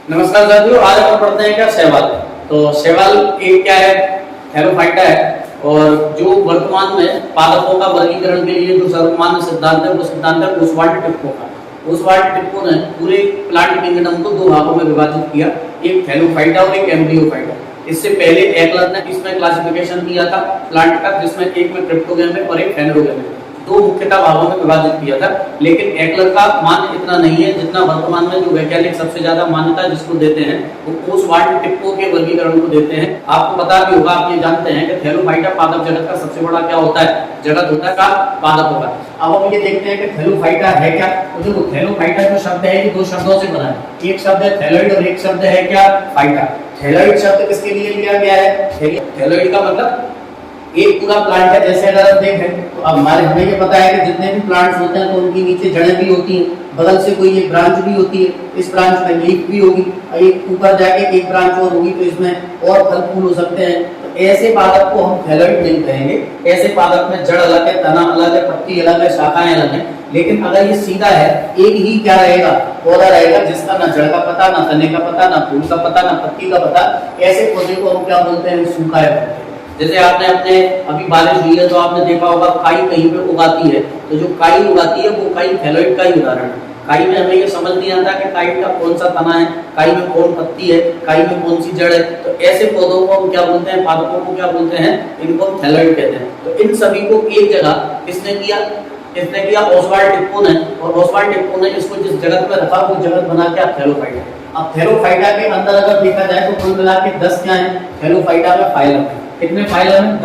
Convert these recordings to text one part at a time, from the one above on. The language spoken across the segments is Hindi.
नमस्कार साथियों, आज हम पढ़ते हैं क्या शैवाल। तो शैवाल एक क्या है, थैलोफाइटा है। और जो वर्तमान में पादपों का वर्गीकरण के लिए जो सर्वमान्य सिद्धांत है वो सिद्धांत है ओसवाल्ड टिप्को का। ओसवाल्ड टिप्को ने पूरे प्लांट किंगडम को दो भागों में विभाजित किया, एक थैलोफाइटा और एक एम्ब्रियोफाइटा। इससे पहले एक्लर ने इसमें क्लासिफिकेशन दिया था प्लांट का, जिसमें एक में क्रिप्टोगैम है और एक फेनरोगैम है, दो मुख्यतः भागों में विभाजित किया था। लेकिन एक्लर का मान इतना नहीं है जितना वर्तमान में जो वैज्ञानिक सबसे ज्यादा मान्यता जिसको देते हैं वो ओसवाल्ड टिप्को के वर्गीकरण को देते हैं। आपको पता भी होगा, आप ये जानते हैं कि थैलोफाइटा पादप जगत का सबसे बड़ा क्या होता है, जगत होता है का पादपों का। अब हम ये देखते हैं कि थैलोफाइटा है क्या। तो देखो, थैलोफाइटा जो शब्द है ये दो शब्दों से बना है, एक शब्द है थैलोइड और एक शब्द है क्या, फाइटा। थैलोइड शब्द किसके लिए लिया गया है, थैलोइड का मतलब एक पूरा प्लांट है। जैसे अगर आप देखें तो अब हमें ये पता है कि जितने भी प्लांट्स होते हैं तो उनकी नीचे जड़ें भी होती हैं, बगल से कोई एक ब्रांच भी होती है, इस ब्रांच में लीफ भी होगी, एक ऊपर जाके एक ब्रांच और होगी तो इसमें और फल फूल हो सकते हैं। तो ऐसे पादप को हम थैलोइड नहीं कहेंगे। ऐसे पादप में जड़ अलग है, तना अलग है, पत्ती अलग है, शाखाएं अलग है। लेकिन अगर ये सीधा है, एक ही क्या रहेगा, पौधा रहेगा जिसका ना जड़ का पता, ना तने का पता, ना फूल का पता, ना पत्ती का पता, ऐसे पौधे को हम क्या बोलते हैं, सूखा है। जैसे आपने अपने अभी बारिश हुई है तो आपने देखा होगा काई कहीं पे उगाती है, तो जो काई उगाती है वो काई थैलोइड का ही उदाहरण है। काई में हमें ये समझ नहीं आता कि काई का कौन सा तना है, काई में कौन पत्ती है, काई में कौन सी जड़ है। तो ऐसे पौधों को हम क्या बोलते हैं, पादपों को क्या बोलते हैं, इनको हम थैलोइड कहते हैं। तो इन सभी को एक जगह किसने किया ओसवाल्ड टिप्को ने। और ओसवाल्ड टिप्को ने इसको जिस जगत में रखा वो जगत बना के थैलोफाइटा। अब थैलोफाइटा के अंदर अगर देखा जाए तो कुल मिला के 10 क्या है थैलोफाइटा में फाइलम है। कितने फाइलम है,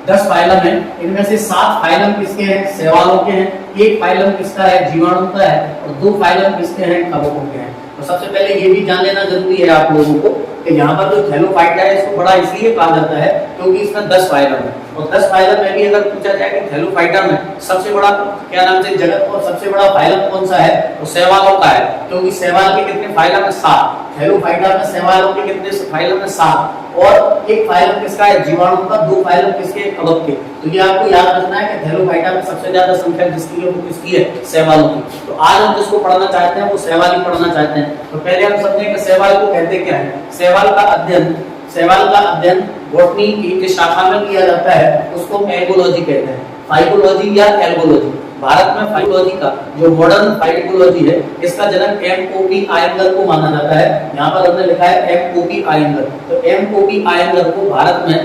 10 फाइलम है। इनमें से 7 फाइलम किसके हैं, शैवालों के हैं, एक फाइलम किसका है, जीवाणु का है, और 2 फाइलम किसके हैं, कवकों के हैं। तो सबसे पहले ये भी जान लेना जरूरी है आप लोगों को कि यहाँ पर जो थैलोफाइटा है इसको बड़ा इसलिए कहा जाता है क्योंकि इसमें 10 फाइलम है। और 10 फाइलम में भी अगर पूछा जाए कि थैलोफाइटा में सबसे बड़ा क्या नाम से जगत और सबसे बड़ा फाइलम कौन सा है, तो शैवालों का है। क्योंकि शैवाल के कितने फाइलम है, 7। थैलोफाइटा में शैवालों के कितने फाइलम है, 7। और एक फाइलम किसका है, जीवाणु का, 2 फाइलम किसके, कवक के। तो ये आपको याद रखना है कि थैलोफाइटा में सबसे ज्यादा संख्या जिसकी है वो किसकी है, शैवालों की। तो आज हम जिसको पढ़ना चाहते हैं वो शैवाल ही पढ़ना चाहते हैं। तो पहले हम समझें कि शैवाल को कहते क्या है। शैवाल का अध्ययन बॉटनी की जिस शाखा में किया जाता है उसको एल्गोलॉजी कहते हैं, फाइकोलॉजी या एल्गोलॉजी। भारत में फाइकोलॉजी का जो मॉडर्न फाइकोलॉजी है इसका जनक एम.ओ.पी. आयंगर को माना जाता है। यहाँ पर हमने लिखा है एम.ओ.पी. आयंगर। तो एम.ओ.पी. आयंगर को भारत में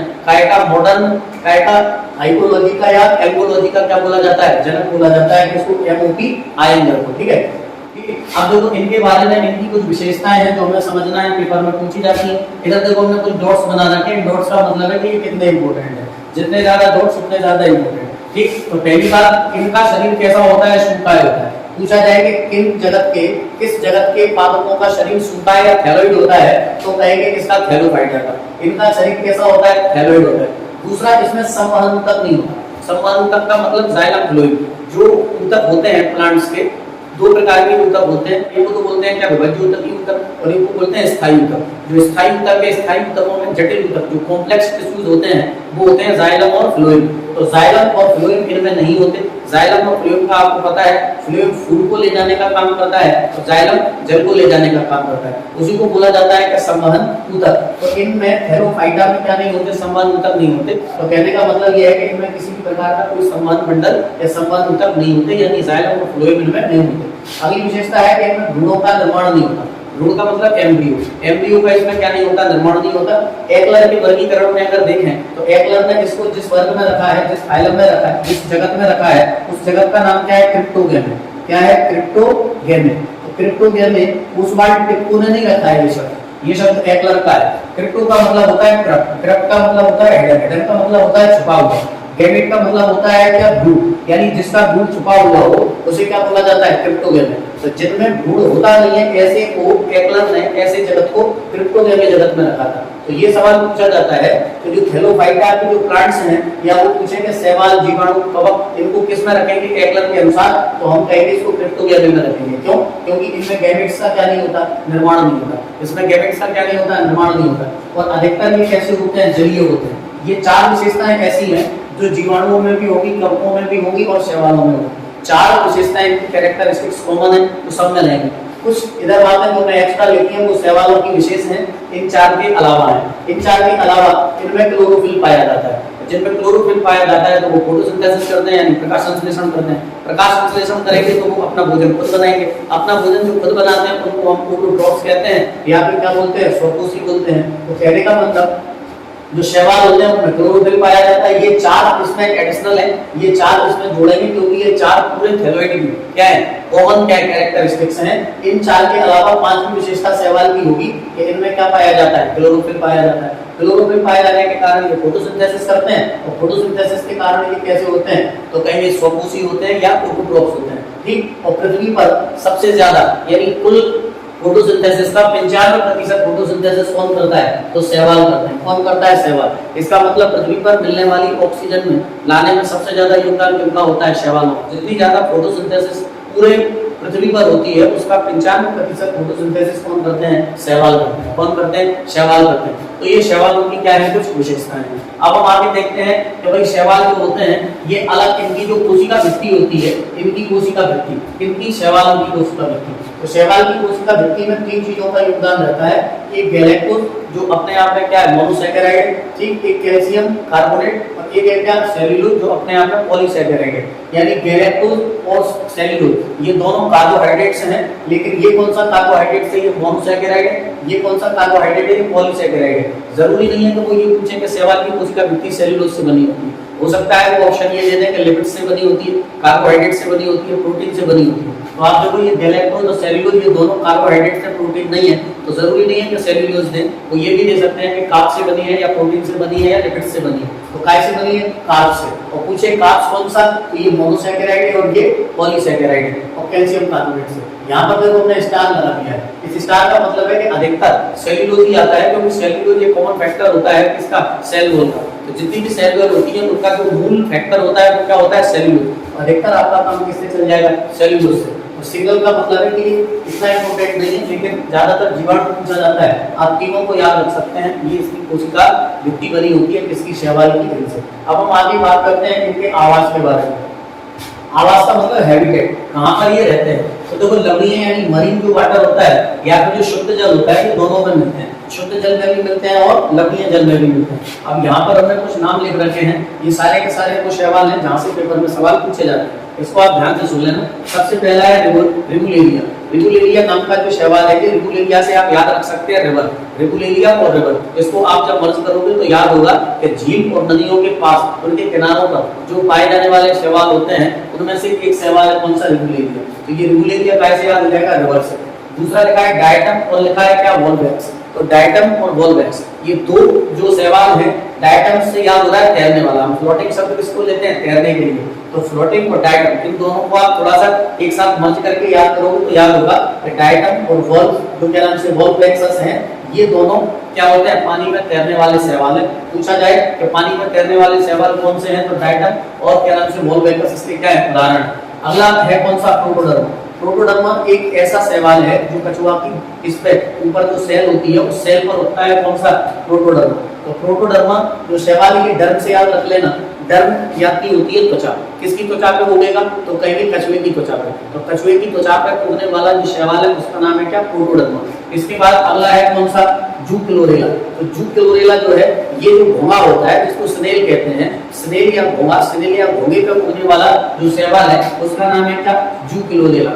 मॉडर्न फाइकोलॉजी का या एल्गोलॉजी का क्या बोला जाता है, जनक बोला जाता है, किसको, एम.ओ.पी. आयंगर को। ठीक है। अब देखो इनके बारे में इनकी कुछ विशेषताएं हैं जो हमें समझना है, पेपर में पूछी जाती है। इधर देखो हमने कुछ डॉट्स बना रखे हैं। डॉट्स का मतलब है कि ये कितने इंपॉर्टेंट है, जितने ज्यादा डॉट्स उतने ज्यादा इंपॉर्टेंट। ठीक। तो पहली बात, इनका शरीर कैसा होता है, सूखा होता है। पूछा जाए कि किस जगत के पादपों का शरीर सूखा या थैलोइड होता है तो कहेंगे किसका, थैलोफाइटा का। इनका शरीर कैसा होता है, थैलोइड होता है। दूसरा, इसमें संवहन ऊतक नहीं होता। संवहन ऊतक का मतलब जाइलम फ्लोएम। जो ऊतक होते हैं प्लांट्स के, 2 प्रकार के ऊतक होते हैं। एक को तो बोलते हैं क्या, विभज्य ऊतकीय ऊतक, और एक को बोलते हैं स्थायी ऊतक। जो स्थायी ऊतक है, स्थायी ऊतकों में जटिल ऊतक जो कॉम्प्लेक्स टिश्यूज होते हैं वो होते हैं जाइलम और फ्लोएम। तो जाइलम और फ्लोएम इनमें नहीं होते। जाइलम और फ्लोएम का आपको पता है, फ्लोएम फूड को ले जाने का काम करता है और जाइलम जल को ले जाने का काम करता है। उसी को बोला जाता है कि संवहन ऊतक। तो इनमें थैलोफाइटा में क्या नहीं होते, संवहन ऊतक नहीं होते। तो कहने का मतलब यह है कि इनमें किसी भी प्रकार का कोई संवहन मंडल या संवहन ऊतक नहीं होते, यानी जाइलम और फ्लोएम इनमें नहीं होते। अगली विशेषता है कि इनमें भ्रूणों का निर्माण नहीं होता। भ्रूण का मतलब एम्ब्रियो का इसमें क्या नहीं होता, निर्माण नहीं होता। एक्लर के वर्गीकरण में अगर देखें तो एक्लर ने इसको जिस वर्ग में रखा है, जिस फाइलम में रखा है, जिस जगत में रखा है, उस जगत का नाम क्या है, क्रिप्टोगैम है। क्या है, क्रिप्टोगैम। तो क्रिप्टोगैम में ओसवाल्ड टिप्को ने नहीं रखा है ये शब्द। ये शब्द एक्लर का है। क्रिप्टो का मतलब होता है क्रप्ट, क्रप्ट का मतलब होता है हिडन, हिडन का मतलब होता है छुपा हुआ, गैमेट का मतलब होता है क्या, भ्रूण, यानी जिसका भ्रूण छुपा हुआ हो उसे क्या बोला जाता है, क्रिप्टोगैम। तो जिनमें भ्रूण होता नहीं है ऐसे को एक्लर ने ऐसे जगत को क्रिप्टोगैम जगत में रखा था। तो ये सवाल पूछा जाता है कि जो थैलोफाइटा के जो प्लांट्स हैं या वो पूछेंगे शैवाल, जीवाणु, कवक, इनको किस में रखेंगे एक्लर के अनुसार, तो हम कहेंगे इसको क्रिप्टोगैम में रखेंगे। क्यों? क्योंकि इनमें गैमेट्स का क्या नहीं होता, निर्माण नहीं होता। इसमें गैमेट्स का क्या नहीं होता, निर्माण नहीं होता। और अधिकतर ये कैसे होते हैं, जलीय होते हैं। ये 4 विशेषताएं ऐसी हैं जो जीवाणुओं में भी होगी, कवकों में भी होगी और शैवालों में होगी। 4 विशेषताएं, इनकी कैरेक्टरिस्टिक्स कॉमन है, तो सब में रहेंगे। कुछ इधर बातें जो मैं एक्स्ट्रा लिखी है वो शैवालों की विशेष हैं, इन 4 के अलावा है। इन 4 के अलावा इनमें क्लोरोफिल पाया जाता है। जिनमें क्लोरोफिल पाया जाता है तो वो फोटोसिंथेसिस करते हैं, यानी प्रकाश संश्लेषण करते हैं। प्रकाश संश्लेषण करेंगे तो वो अपना भोजन खुद बनाएंगे। अपना भोजन जो खुद बनाते हैं उनको हम फोटोट्रॉप्स कहते हैं, या फिर क्या बोलते हैं, स्वकोषी बोलते हैं। तो कहने का मतलब जो शैवाल होते हैं उनमें क्लोरोफिल पाया जाता है। ये 4 इसमें एडिशनल है, ये 4 इसमें जोड़ेंगे क्योंकि ये 4 पूरे थैलोइड की क्या है, कॉमन क्या कैरेक्टरिस्टिक्स हैं। इन 4 के अलावा 5वीं विशेषता शैवाल की होगी कि इनमें क्या पाया जाता है, क्लोरोफिल पाया जाता है। क्लोरोफिल पाए जाने के कारण ये फोटोसिंथेसिस करते हैं, और फोटोसिंथेसिस के कारण ये कैसे होते हैं, तो कहीं स्वकोषी होते हैं या ऑटोट्रॉप्स होते हैं, ठीक। और पृथ्वी पर सबसे ज्यादा यानी कुल फोटोसिंथेसिस का 95% फोटोसिंथेसिस कौन करता है, तो शैवाल करते हैं। कौन करता है, शैवाल। इसका मतलब पृथ्वी पर मिलने वाली ऑक्सीजन में लाने में सबसे ज्यादा योगदान किसका होता है, शैवालों। जितनी ज्यादा फोटोसिंथेसिस पूरे पृथ्वी पर होती है उसका 95% फोटोसिंथेसिस कौन करते हैं, शैवाल करते हैं। कौन करते हैं, शैवाल करते हैं। तो ये शैवालों की क्या है, कुछ विशेषताएं हैं। अब हम आगे देखते हैं कि भाई शैवाल जो होते हैं ये अलग, इनकी जो कोशिका भित्ति होती है, इनकी कोशिका भित्ति, इनकी शैवालों की कोशिका भित्ति। तो शैवाल की कोशिका भित्ति में 3 चीजों का योगदान रहता है। एक गैलेक्टोज जो अपने आप में क्या है, मोनोसैकेराइड, ठीक। एक कैल्शियम कार्बोनेट, और एक है क्या, सेल्यूलोज जो अपने आप में पॉलीसैकेराइड है। यानी गैलेक्टोज और सेल्यूलोज ये दोनों कार्बोहाइड्रेट्स हैं, लेकिन ये कौन सा कार्बोहाइड्रेट है, ये मोनोसैकेराइड है। ये कौन सा कार्बोहाइड्रेट है, ये पॉलीसैकेराइड है। जरूरी नहीं है कि वो ये पूछे कि शैवाल की कोशिका भित्ति सेल्यूलोज से बनी होती है। हो सकता है वो ऑप्शन ये दे दें कि लिपिड से बनी होती है, कार्बोहाइड्रेट से बनी होती है, प्रोटीन से बनी होती है। तो आप देखो ये गैलेक्टोज और सेल्यूलोज ये दोनों कार्बोहाइड्रेट से, प्रोटीन नहीं है, तो जरूरी नहीं है कि सेल्यूलोज दें। वो ये भी दे सकते हैं कि कार्ब से बनी है, या प्रोटीन से बनी है, या लिपिड से बनी है। तो काय से बनी है, कार्ब से। और पूछे कार्ब्स कौन सा, तो ये मोनोसैकेराइड है और ये पॉलीसैकेराइड है, और कैल्शियम कार्बोनेट से। यहाँ पर देखो हमने स्टार लगा दिया है। इस स्टार का मतलब है कि अधिकतर सेल्यूलोज ही आता है, क्योंकि सेल्यूलोज ये कॉमन फैक्टर होता है किसका, सेल वॉल का। तो जितनी भी सेल वॉल होती है उनका जो मूल फैक्टर होता है वो क्या होता है, सेल्यूलोज। अधिकतर आपका काम किससे चल जाएगा, सेल्यूलोज से। और सिंगल का मतलब है कि इतना इंपॉर्टेंट नहीं है, लेकिन ज्यादातर जीवाणु पूछा जाता है। आप तीनों को याद रख सकते हैं। ये इसकी कोशिका भित्ति बनी होती है किसकी, शैवाल की ग्रिल से। अब हम आगे बात करते हैं इनके आवास के बारे में। आवास का मतलब हैबिटेट, कहाँ पर ये रहते हैं। तो देखो लवणीय यानी मरीन जो वाटर होता है, या फिर जो शुद्ध जल होता है, ये दोनों में मिलते हैं। शुद्ध जल में भी मिलते हैं और लवणीय जल में भी मिलते हैं। अब यहाँ पर हमने कुछ नाम लिख रखे हैं, ये सारे के सारे वो शैवाल हैं जहाँ से पेपर में सवाल पूछे जाते हैं। इसको आप ध्यान से सुन लेना। सबसे पहला है रिबुलेरिया। रिबुलेरिया नाम का जो शैवाल है, ये रिबुलेरिया से आप याद रख सकते हैं रिवर, रिबुलेरिया और रिवर। इसको आप जब मर्ज करोगे तो याद होगा कि झील और नदियों के पास, उनके किनारों पर जो पाए जाने वाले शैवाल होते हैं उनमें से एक शैवाल है कौन सा, रिबुलेरिया। तो ये रिबुलेरिया कैसे याद हो जाएगा, रिवर से। दूसरा लिखा है डायटम और लिखा है क्या, वॉल्वैक्स। तो डायटम और वॉल्वैक्स ये दो जो शैवाल हैं, डायटम से याद हो रहा है तैरने वाला। हम फ्लोटिंग शब्द किसको लेते हैं, तैरने के लिए। तो फ्लोटिंग और डायटम इन दोनों को आप थोड़ा सा एक साथ मर्ज करके याद करोगे तो याद होगा कि डायटम और वॉल्व जो क्या नाम से वॉल्वैक्स हैं, ये दोनों क्या होते हैं, पानी में तैरने वाले शैवाल हैं। पूछा जाए कि पानी में तैरने वाले शैवाल कौन से हैं, तो डायटम और क्या नाम से वॉल्वैक्स इसके क्या है उदाहरण। अगला है कौन सा, प्रोटोडर्मा। प्रोटोडर्मा एक ऐसा शैवाल है जो कछुआ की इस पे ऊपर जो सेल होती है उस सेल पर होता है कौन सा, प्रोटोडर्मा। तो प्रोटोडर्मा जो शैवाल है, डर्म से याद रख लेना। डर्म यानी होती है त्वचा, किसकी त्वचा पे उगेगा, तो कहीं कछुए की त्वचा पे। तो कछुए की त्वचा पे उगने वाला जो शैवाल है उसका नाम है क्या, प्रोटोडर्मा। इसके बाद अगला है कौन सा, जूक्लोरेला। तो जूक्लोरेला जो है ये जो घोंगा होता है जिसको स्नेल कहते हैं, स्नेल या घोंगा, स्नेल या घोंगे पे उगने वाला जो शैवाल है उसका नाम है क्या, जूक्लोरेला।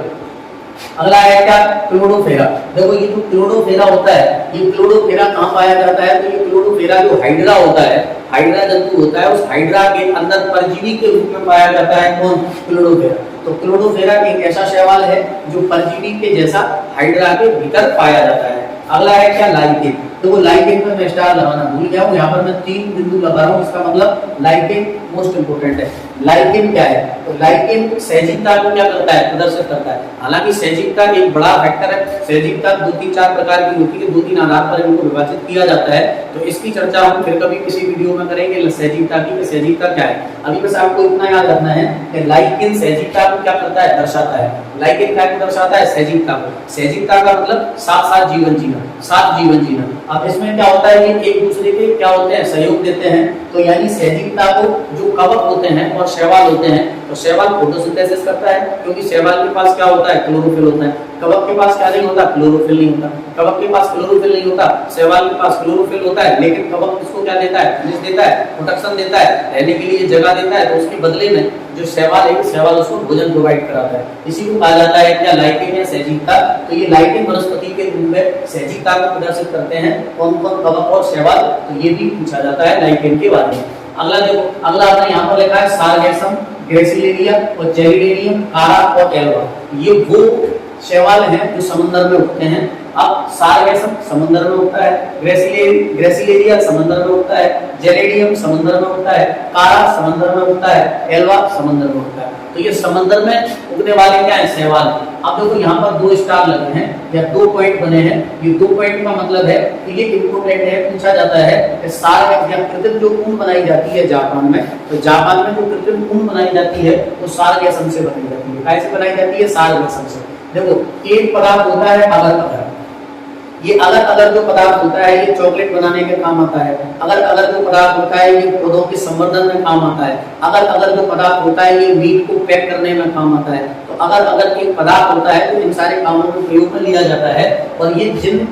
अगला है क्या, क्लोडोफेरा। देखो ये जो क्लोडोफेरा होता है, ये क्लोडोफेरा कहाँ पाया जाता है, तो ये क्लोडोफेरा जो हाइड्रा होता है, हाइड्रा जंतु होता है, उस हाइड्रा के अंदर परजीवी के रूप में पाया जाता है कौन, क्लोडोफेरा। तो क्लोडोफेरा एक ऐसा शैवाल है जो परजीवी के जैसा हाइड्रा के भीतर पाया जाता है। अगला है क्या, लाइकेन। तो वो लाइकेन पे मैं स्टार लगाना भूल गया हूँ, यहाँ पर मैं 3 बिंदु लगा रहा हूँ, इसका मतलब लाइकेन मोस्ट इंपोर्टेंट है। लाइकेन क्या है, तो लाइकेन सहजीवता को क्या करता है, प्रदर्शित करता है। हालांकि सहजीवता एक बड़ा फैक्टर है, सहजीवता 2-3-4 प्रकार की होती है, 2-3 आधार पर इनको विभाजित किया जाता है। तो इसकी चर्चा हम फिर कभी किसी वीडियो में करेंगे सहजीवता की, सहजीवता क्या है। अभी बस आपको इतना याद रखना है कि लाइकेन सहजीवता को क्या करता है, दर्शाता है। लाइकेन क्या को दर्शाता है, सहजीवता को। सहजीवता का मतलब साथ जीवन जीना, साथ जीवन जीना। अब इसमें क्या होता है, ये एक दूसरे के क्या होते हैं, सहयोग देते हैं। तो यानी सहजीवता को जो कवक होते हैं और शैवाल होते हैं, तो शैवाल फोटोसिंथेसिस करता है क्योंकि शैवाल के पास क्या होता है, क्लोरोफिल होता है। कवक के पास क्या नहीं होता, क्लोरोफिल नहीं होता। कवक के पास क्लोरोफिल नहीं होता, शैवाल के पास क्लोरोफिल होता है, लेकिन कवक इसको क्या देता है, खनिज देता है, प्रोटेक्शन देता है, रहने के लिए जगह देता है। तो उसके बदले में जो शैवाल है, शैवाल उसको भोजन प्रोवाइड कराता है। इसी को कहा जाता है क्या, लाइकेन या सहजीवता। तो ये लाइकेन वनस्पति के रूप में सहजीवता को प्रदर्शित करते हैं कौन कौन, कवक और शैवाल। तो ये भी पूछा जाता है लाइकेन के बारे में। अगला देखो, अगला आपने यहाँ पर लिखा है सारगैसम, ग्रेसिलेरिया और जेलिडेरियम, कारा और एल्वा। ये वो शैवाल हैं जो समुद्र में उगते हैं। अब सारगैसम समुद्र में उगता है, ग्रेसिलेरिया समुद्र में उगता है, जेलिडियम समुद्र में उगता है, कारा समुद्र में उगता है, एल्वा समुद्र में उगता है। तो ये समुद्र में उगने वाले क्या है, शैवाल। अब देखो यहाँ पर 2 स्टार लगे हैं या 2 पॉइंट बने हैं। ये 2 पॉइंट का मतलब है कि ये इंपोर्टेंट है, पूछा जाता है कि सारगैस या कृत्रिम जो ऊन बनाई जाती है जापान में, तो जापान में जो कृत्रिम ऊन बनाई जाती है वो सारगैसम से बनाई जाती है। कैसे बनाई जाती है, सारगैसम से। देखो एक पदार्थ होता है अगर अगर, ये अगर अगर जो पदार्थ होता है ये चॉकलेट बनाने के काम आता है। अगर अगर जो पदार्थ होता है ये पौधों के संवर्धन में काम आता है। अगर अगर जो पदार्थ होता है ये मीट को पैक करने में काम आता है। तो अगर अगर एक पदार्थ होता है तो इन सारे कामों में प्रयोग में लिया जाता है। और ये जिन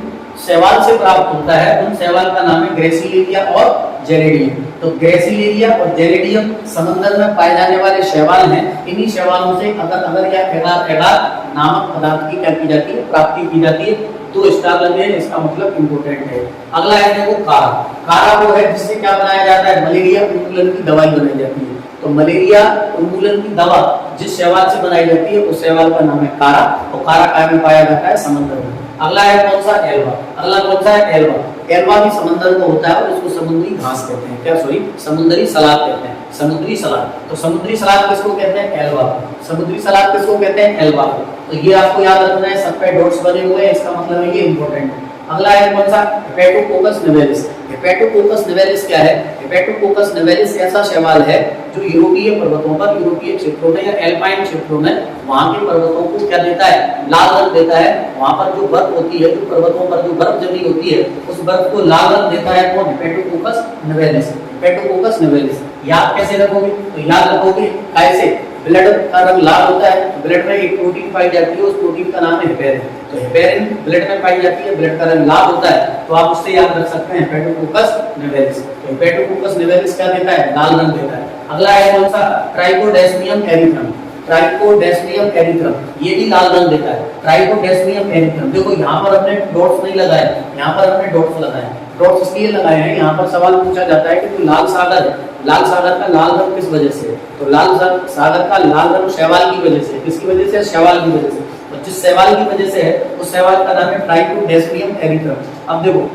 शैवाल से प्राप्त होता है उन शैवाल का नाम है ग्रेसिलेरिया और जेलिडियम। तो ग्रेसिलेरिया और जेलिडियम समुद्र में पाए जाने वाले शैवाल हैं। इन्हीं शैवालों से अगर अगर या एगार एगार नामक पदार्थ की क्या की जाती है, प्राप्ति की जाती है। 2 स्टार लगे हैं, इसका मतलब इंपोर्टेंट है। अगला है देखो कारा। कारा वो है जिससे क्या बनाया जाता है, मलेरिया उन्मूलन की दवाई बनाई जाती है। तो मलेरिया उन्मूलन की दवा जिस शैवाल से बनाई जाती है उस शैवाल का नाम है कारा। और कारा कहाँ में पाया जाता है, समुद्र में। अगला है कौन सा, एल्वा। अगला कौन सा है, एल्वा। एल्वा भी समुद्र में होता है और इसको समुद्री घास कहते हैं, क्या सॉरी समुद्री सलाद कहते हैं, समुद्री सलाद। तो समुद्री सलाद किसको कहते हैं, एल्वा। समुद्री सलाद किसको कहते हैं, एल्वा। तो ये आपको याद रखना है, सब पे डॉट्स बने हुए हैं, इसका मतलब है ये इंपॉर्टेंट है। अगला है कौन सा, हेपेटोकोकस निवेलिस। हेपेटोकोकस निवेलिस क्या है, हेपेटोकोकस निवेलिस ऐसा शैवाल है जो यूरोपीय पर्वतों पर, यूरोपीय क्षेत्रों में या एल्पाइन क्षेत्रों में वहां के पर्वतों को क्या देता है, लाल रंग देता है। वहां पर जो बर्फ होती है, जो पर्वतों पर जो बर्फ जमी होती है उस बर्फ को लाल रंग देता है कौन, हेपेटोकोकस निवेलिस। हेपेटोकोकस निवेलिस याद कैसे रखोगे, तो याद रखोगे कैसे, ब्लड का रंग लाल होता है, ब्लड में एक प्रोटीन पाई जाती है, उस प्रोटीन का नाम है हेपेरिन। तो हेपेरिन ब्लड में पाई जाती है, ब्लड का रंग लाल होता है, तो आप उससे याद रख सकते हैं हेपेटोकोकस निवेलिस। तो हेपेटोकोकस निवेलिस क्या देता है, लाल रंग देता है। अगला है कौन सा, ट्राइकोडेस्मियम एरिथ्रम। ट्राइकोडेस्मियम एरिथ्रम ये भी लाल रंग देता है, ट्राइकोडेस्मियम एरिथ्रम। देखो यहाँ पर अपने डॉट्स नहीं लगाए, यहाँ पर अपने डॉट्स लगाए। डॉट्स इसलिए लगाए हैं, यहाँ पर सवाल पूछा जाता है कि जो लाल सागर है, लाल सागर का लाल रंग किस वजह से है, तो लाल सागर का लाल रंग शैवाल की वजह से। किसकी वजह से, शैवाल की वजह से। और जिस शैवाल की वजह से है उस शैवाल का नाम है ट्राइकोडेस्मियम एरिथ्रम। अब देखो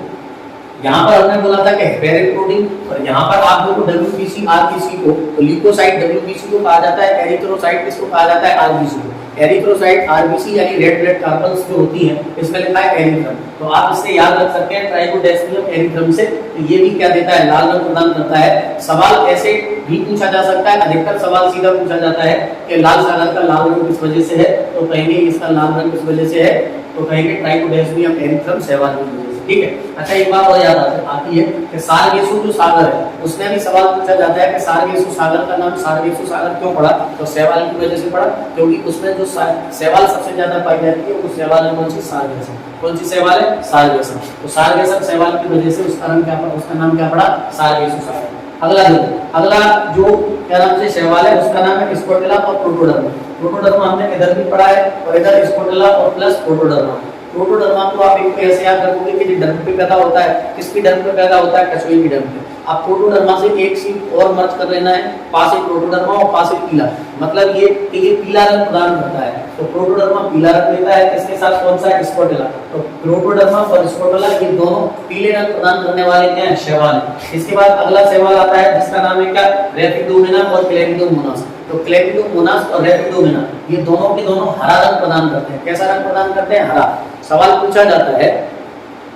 यहाँ पर हमने बोला था कि हेपेरिन प्रोटीन, और यहाँ पर आप देखो WBC RBC को, तो ल्यूकोसाइट WBC को कहा जाता है, एरिथ्रोसाइट किसको कहा जाता है, RBC को। एरिथ्रोसाइट RBC यानी रेड ब्लड कार्बन्स जो होती हैं, इसमें लिखा है एरिथ्रम। तो आप इससे याद रख सकते हैं ट्राइकोडेस्मियम एरिथ्रम से। तो ये भी क्या देता है, लाल रंग प्रदान करता है। सवाल ऐसे भी पूछा जा सकता है, अधिकतर सवाल सीधा पूछा जाता है कि लाल सागर का लाल रंग किस वजह से है, तो कहेंगे इसका लाल रंग किस वजह से है, तो कहेंगे ट्राइकोडेस्मियम एरिथ्रम शैवाल की वजह से। ठीक है, अच्छा एक बात और याद आती है कि सारगेसु जो सागर है उसमें भी सवाल पूछा जाता है कि सारगेसु सागर का नाम सारगेसु सागर क्यों पड़ा, तो शैवाल की वजह से पड़ा, क्योंकि उसमें जो शैवाल सबसे ज्यादा पाई जाती है वो शैवाल है कौन सी, सारगेसम। कौन सी शैवाल है, सारगेसम। तो सारगेसम शैवाल की वजह से उसका नाम क्या पड़ा, उसका नाम क्या पड़ा, सारगेसु सागर। अगला देखो, अगला जो क्या नाम से शैवाल है उसका नाम है स्पोटेला और प्रोटोडर्मा। प्रोटोडर्मा हमने इधर भी पढ़ा है और इधर स्पोटेला और प्लस प्रोटोडर्मा। प्रोटोडर्मा को आप एक ऐसे याद रखोगे कि डर्म पे पैदा होता है, किसकी डर्म पे पैदा होता है, कछुए की डर्म पे। आप प्रोटोडर्मा से एक सीट और मर्ज कर लेना है, पास एक प्रोटोडर्मा और पास एक पीला, मतलब ये कि ये पीला रंग प्रदान करता है। तो प्रोटोडर्मा पीला रंग देता है, इसके साथ कौन सा है, स्पोटेला। तो प्रोटोडर्मा और स्पोटेला ये दोनों पीले रंग प्रदान करने वाले क्या है, शैवाल। इसके बाद अगला शैवाल आता है जिसका नाम है क्या, रेपिडोमिना और क्लेपिडोमोनास। तो क्लेपिडोमोनास और रेपिडोमिना ये दोनों के दोनों हरा रंग प्रदान करते हैं। कैसा रंग प्रदान करते हैं, हरा। सवाल पूछा जाता है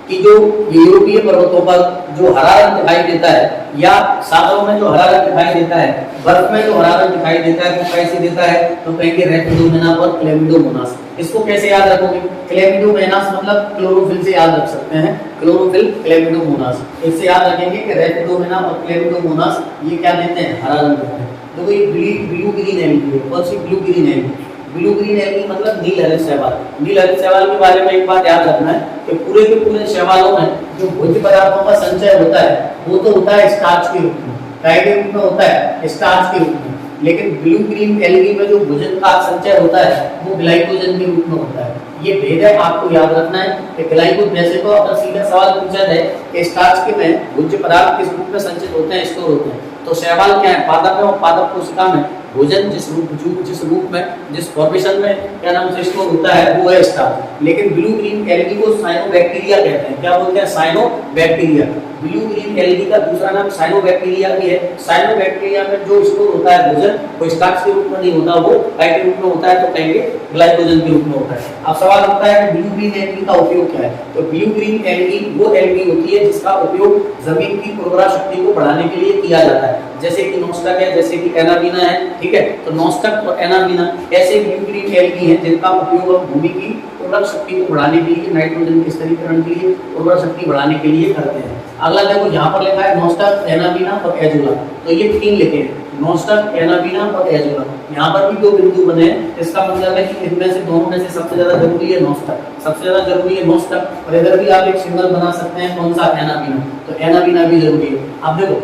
कि जो यूरोपीय पर्वतों पर जो हरा रंग दिखाई देता है या सागरों में जो हरा रंग दिखाई देता है, बर्फ में जो हरा रंग दिखाई देता है, वो कैसे देता है? तो कहेंगे रैपिडोमिनास और क्लेमिडोमोनास। इसको कैसे याद रखोगे? क्लेमिडोमोनास मतलब क्लोरोफिल से याद रख सकते हैं, क्लोरोफिल क्लेमिडोमोनास। इससे याद रखेंगे कि रैपिडोमिनास और क्लेमिडोमोनास ये क्या देते हैं? हरा रंग देते हैं। तो ये ब्लू ग्रीन एल्गी है। कौन सी? Blue green algae. Blue green algae मतलब नील हरित शैवाल। नील हरित शैवाल के बारे में एक बात याद रखना है कि पूरे के पूरे शैवालों में जो भोज्य पदार्थों का संचय होता है वो तो होता है स्टार्च के रूप में, काय के रूप में होता है? स्टार्च के रूप में। लेकिन ब्लू ग्रीन एल्गी में जो भोजन का संचय होता है वो ग्लाइकोजन के रूप में होता है। ये भेद है, आपको याद रखना है कि ग्लाइकोजन, वैसे तो अगर सीधा सवाल पूछा जाए कि स्टार्च के में भोज्य पदार्थ किस रूप में संचित होते हैं, स्टोर होते हैं, तो शैवाल क्या है? पादप में और पादप कोशिका में भोजन जिस रूप में, जिस फॉर्मेशन में क्या नाम से स्टोर होता है वो है स्टार्च। लेकिन ब्लू ग्रीन एल्गी को साइनोबैक्टीरिया कहते हैं। क्या बोलते हैं? साइनोबैक्टीरिया। ब्लू ग्रीन एल्गी का दूसरा नाम साइनोबैक्टीरिया भी है। साइनोबैक्टीरिया में जो स्टोर होता है भोजन वो स्टार्च के रूप में नहीं होता, वो काय के रूप में होता है, तो कहेंगे ग्लाइकोजन के रूप में होता है। अब सवाल उठता है कि ब्लू ग्रीन एल्गी का उपयोग क्या है? तो ब्लू ग्रीन एल्गी वो एल्गी होती है जिसका उपयोग जमीन की उर्वरा शक्ति को बढ़ाने के लिए किया जाता है, जैसे कि नोस्टक है, जैसे कि एनाबीना है, ठीक है। तो नोस्टक और एनाबीना ऐसे ब्लू ग्रीन एल्गी हैं जिनका उपयोग हम भूमि की उर्वरक शक्ति को बढ़ाने के लिए, नाइट्रोजन के स्थिरीकरण के लिए, उर्वरक शक्ति बढ़ाने के लिए करते हैं। अगला देखो यहाँ पर लिखा है नोस्टक, एनाबीना और एजुला। तो ये तीन लिखे हैं, नोस्टक, एनाबीना और एजुला। यहाँ पर भी दो बिंदु बने हैं, इसका मतलब है कि इनमें से दोनों में से सबसे ज्यादा जरूरी है नोस्टक, सबसे ज्यादा जरूरी है नोस्टक। और इधर भी आप एक सिंबल बना सकते हैं, कौन सा? एनाबीना। तो एनाबीना भी जरूरी है। अब देखो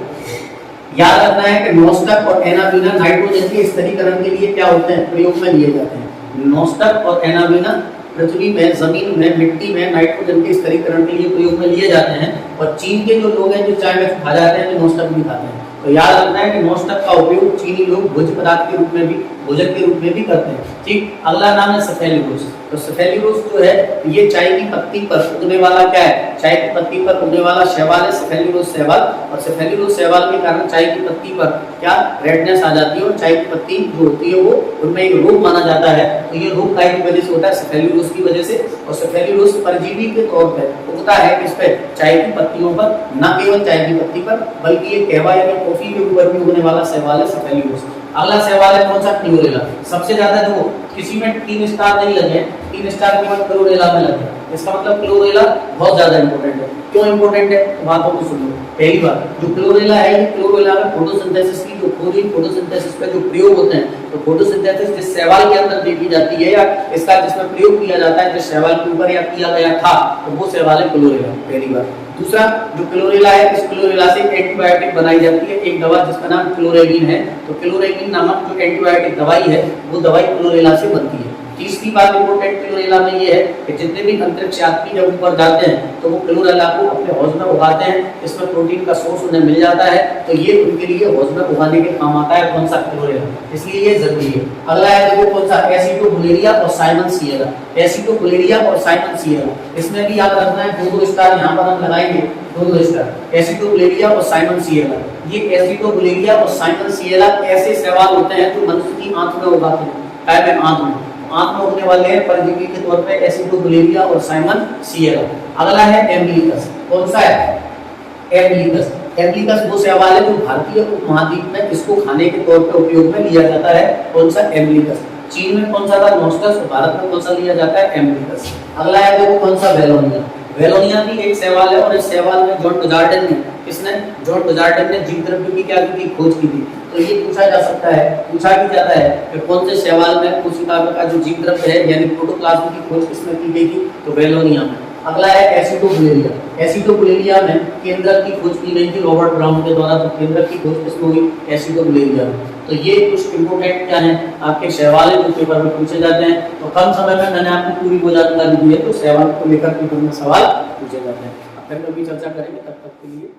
याद रखना है कि नोस्टक और एनाबीना नाइट्रोजन के स्थिरीकरण के लिए क्या होते हैं? प्रयोग में लिए जाते हैं। नोस्टक और एनाबीना पृथ्वी में, जमीन में, मिट्टी में नाइट्रोजन के स्थिरीकरण के लिए प्रयोग में लिए जाते हैं। और चीन के जो लोग हैं जो चाय में खा जाते हैं, तो नोस्टक भी खाते हैं। तो याद रखना है कि नोस्टक का उपयोग चीनी लोग भोज्य पदार्थ के रूप में भी, भोजन के रूप में भी करते हैं, ठीक। अगला नाम है सेफेलियोस। तो सेफेलियोस जो है ये चाय की पत्ती पर उगने वाला क्या है? चाय की पत्ती पर उगने वाला शैवाल है सेफेलियोस शैवाल। और सेफेलियोस शैवाल के कारण चाय की पत्ती पर क्या रेडनेस आ जाती है, और चाय की पत्ती जो होती है वो उनमें एक रोग माना जाता है। तो ये रोग काय की वजह से होता है? सेफेलियोस की वजह से। और सेफेलियोस परजीवी के तौर पर उगता है किस पे? चाय की पत्तियों पर, न केवल चाय की पत्ती पर बल्कि ये कहवा यानी कॉफी के ऊपर भी उगने वाला शैवाल है सेफेलियोस। अगला शैवाल है कौन सा? क्लोरेला। सबसे ज्यादा जो किसी में 3 स्टार नहीं लगे, 3 स्टार केवल क्लोरेला में लगे। इसका मतलब क्लोरेला बहुत ज्यादा इंपॉर्टेंट है। क्यों इंपॉर्टेंट है? बातों को सुनो। पहली बात, जो क्लोरेला है, ये क्लोरेला में फोटोसिंथेसिस की जो क्लोरीन फोटोसिंथेसिस पे जो प्रयोग होते हैं, तो फोटोसिंथेसिस जिस शैवाल के अंदर देखी जाती है या इसका जिसमें प्रयोग किया जाता है जिस शैवाल के ऊपर या किया गया था, तो वो शैवाल है क्लोरेला। पहली बात। दूसरा, जो क्लोरेला है, इस क्लोरेला से एंटीबायोटिक बनाई जाती है, एक दवा जिसका नाम क्लोरेबिन है। तो क्लोरेबिन नामक जो एंटीबायोटिक दवाई है वो दवाई क्लोरेला से बनती है। तीसरी बात इंपोर्टेंट क्लोरेला में ये है कि जितने भी अंतरिक्ष यात्री जब ऊपर जाते हैं तो वो क्लोरेला को अपने हौज में उगाते हैं, इसमें प्रोटीन का सोर्स उन्हें मिल जाता है, तो ये उनके लिए हौज में उगाने के काम आता है। कौन सा? क्लोरेला। इसलिए ये जरूरी है। अगला है देखो कौन सा? एसिटोबुलेरिया और साइमन सियरा। एसिटोबुलेरिया और साइमन सियरा, इसमें भी याद रखना है, 2-2 स्टार यहाँ पर हम लगाएंगे, 2-2 स्टार। एसिटोबुलेरिया और साइमन सियरा, ये एसिटोबुलेरिया और साइमन सियरा ऐसे शैवाल होते हैं जो मनुष्य की आंख में उगाते हैं, काय में? आंख में उगने वाले हैं परजीवी के तौर पे एसिटोबुलेरिया और साइमन सियरा। अगला है एम्ब्लिकस। कौन सा है? एम्ब्लिकस। एम्ब्लिकस वो शैवाल है जो भारतीय उपमहाद्वीप में इसको खाने के तौर पे उपयोग में लिया जाता है। कौन सा? एम्ब्लिकस। चीन में कौन सा था? नोस्टस। भारत में कौन सा लिया जाता है? एम्ब्लिकस। अगला है देखो कौन सा? वेलोनिया। वेलोनिया भी एक शैवाल है, और इस शैवाल में जॉन डुजार्डेन ने, किसने? जॉन डुजार्डेन ने जीव द्रव्य की क्या की? खोज की थी। तो ये पूछा जा सकता है, पूछा भी जाता है कि कौन से शैवाल में कोशिका का जो जीव द्रव्य है यानी प्रोटोप्लाज्म की खोज किसमें की गई थी? तो वेलोनिया में। अगला है एसिटोबुलेरिया। एसिटोबुलेरिया में केंद्रक की खोज की गई थी रॉबर्ट ब्राउन के द्वारा। तो केंद्रक की खोज किसमें हुई? एसिटोबुलेरिया में। तो ये कुछ इंपोर्टेंट क्या है आपके शैवाल है जो पेपर में पूछे जाते हैं। तो कम समय में मैंने आपको पूरी वो जानकारी दी है, तो शैवाल को लेकर पेपर में सवाल पूछे जाते हैं। फिर कभी चर्चा करेंगे, तब तक के लिए